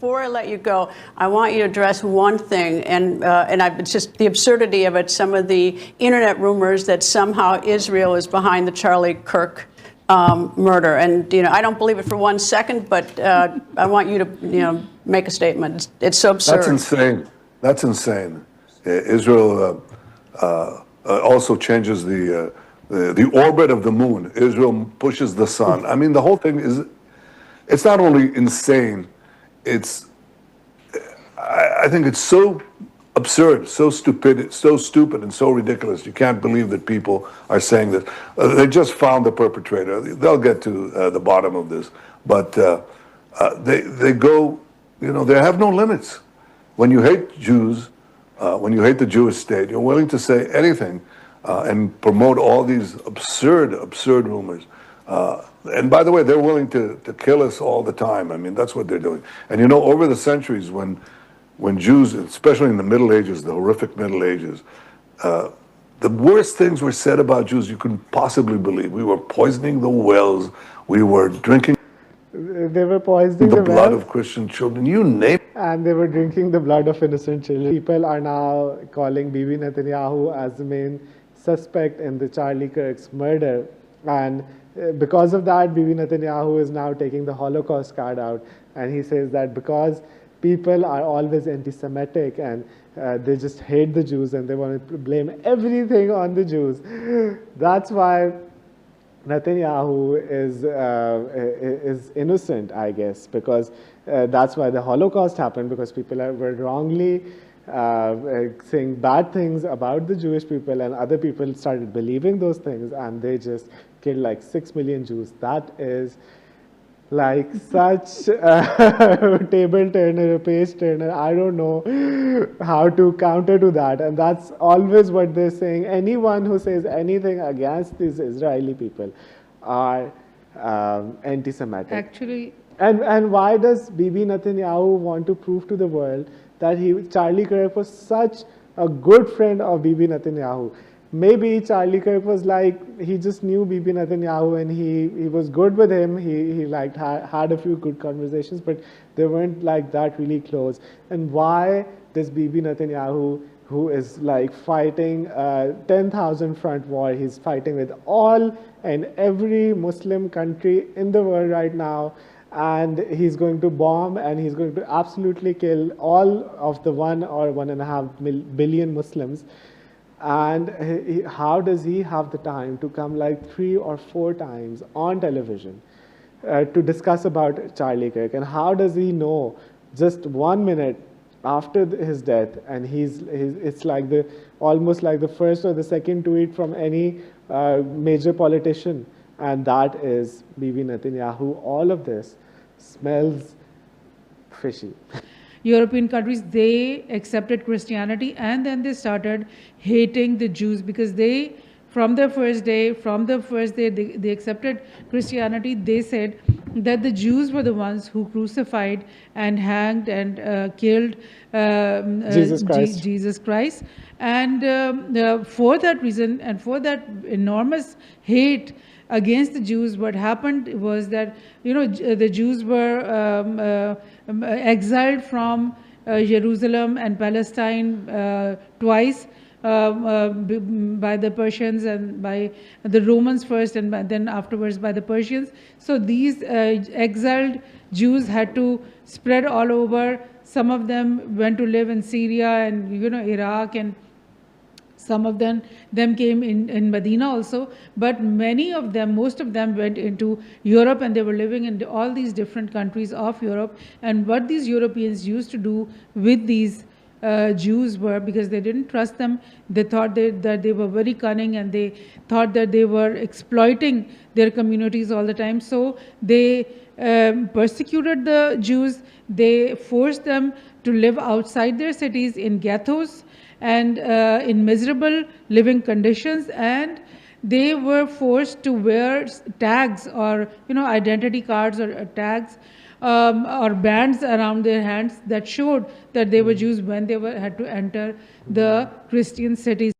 before I let you go, I want you to address one thing, and it's just the absurdity of it. Some of the internet rumors that somehow Israel is behind the Charlie Kirk murder, and I don't believe it for 1 second, but I want you to make a statement. It's so absurd. That's insane. That's insane. Israel also changes the orbit of the moon. Israel pushes the sun. I mean, the whole thing it's not only insane, I think it's so absurd, so stupid, and so ridiculous. You can't believe that people are saying that. They just found the perpetrator. They'll get to the bottom of this. But they go, they have no limits. When you hate Jews, when you hate the Jewish state, you're willing to say anything and promote all these absurd rumors. And by the way, they're willing to kill us all the time. I mean, that's what they're doing. And over the centuries, when Jews, especially in the Middle Ages, the horrific Middle Ages, the worst things were said about Jews you couldn't possibly believe. We were poisoning the wells. We were drinking. They were poisoning the blood wells, of Christian children. You name it. And they were drinking the blood of innocent children. People are now calling Bibi Netanyahu as the main suspect in the Charlie Kirk's murder. And because of that, Bibi Netanyahu is now taking the Holocaust card out. And he says that because people are always anti-Semitic and they just hate the Jews and they want to blame everything on the Jews, that's why Netanyahu is innocent, I guess, because that's why the Holocaust happened, because people were wrongly saying bad things about the Jewish people, and other people started believing those things, and they just killed like 6 million Jews. That is like such a table turner, a page turner. I don't know how to counter to that. And that's always what they're saying. Anyone who says anything against these Israeli people are anti-Semitic. Actually. And why does Bibi Netanyahu want to prove to the world that Charlie Kirk was such a good friend of Bibi Netanyahu? Maybe Charlie Kirk was like, he just knew Bibi Netanyahu and he was good with him. He had a few good conversations, but they weren't like that really close. And why does Bibi Netanyahu, who is like fighting 10,000 front war, he's fighting with all and every Muslim country in the world right now, and he's going to bomb and he's going to absolutely kill all of the 1 or 1.5 billion Muslims. And how does he have the time to come like 3 or 4 times on television to discuss about Charlie Kirk? And how does he know just 1 minute after his death, and it's like almost like the first or the second tweet from any major politician, and that is Bibi Netanyahu. All of this smells fishy. European countries, they accepted Christianity and then they started hating the Jews because they, from the first day they accepted Christianity, they said that the Jews were the ones who crucified and hanged and killed Jesus Christ. And for that reason and for that enormous hate against the Jews, what happened was that the Jews were exiled from Jerusalem and Palestine twice by the Persians and by the Romans first, and then afterwards by the Persians. So these exiled Jews had to spread all over. Some of them went to live in Syria and Iraq, and some of them came in Medina also, but most of them went into Europe, and they were living in all these different countries of Europe. And what these Europeans used to do with these Jews were, because they didn't trust them, they thought that they were very cunning, and they thought that they were exploiting their communities all the time. So they persecuted the Jews. They forced them to live outside their cities in ghettos and in miserable living conditions, and they were forced to wear tags or identity cards or tags or bands around their hands that showed that they were Jews when they had to enter the Christian cities.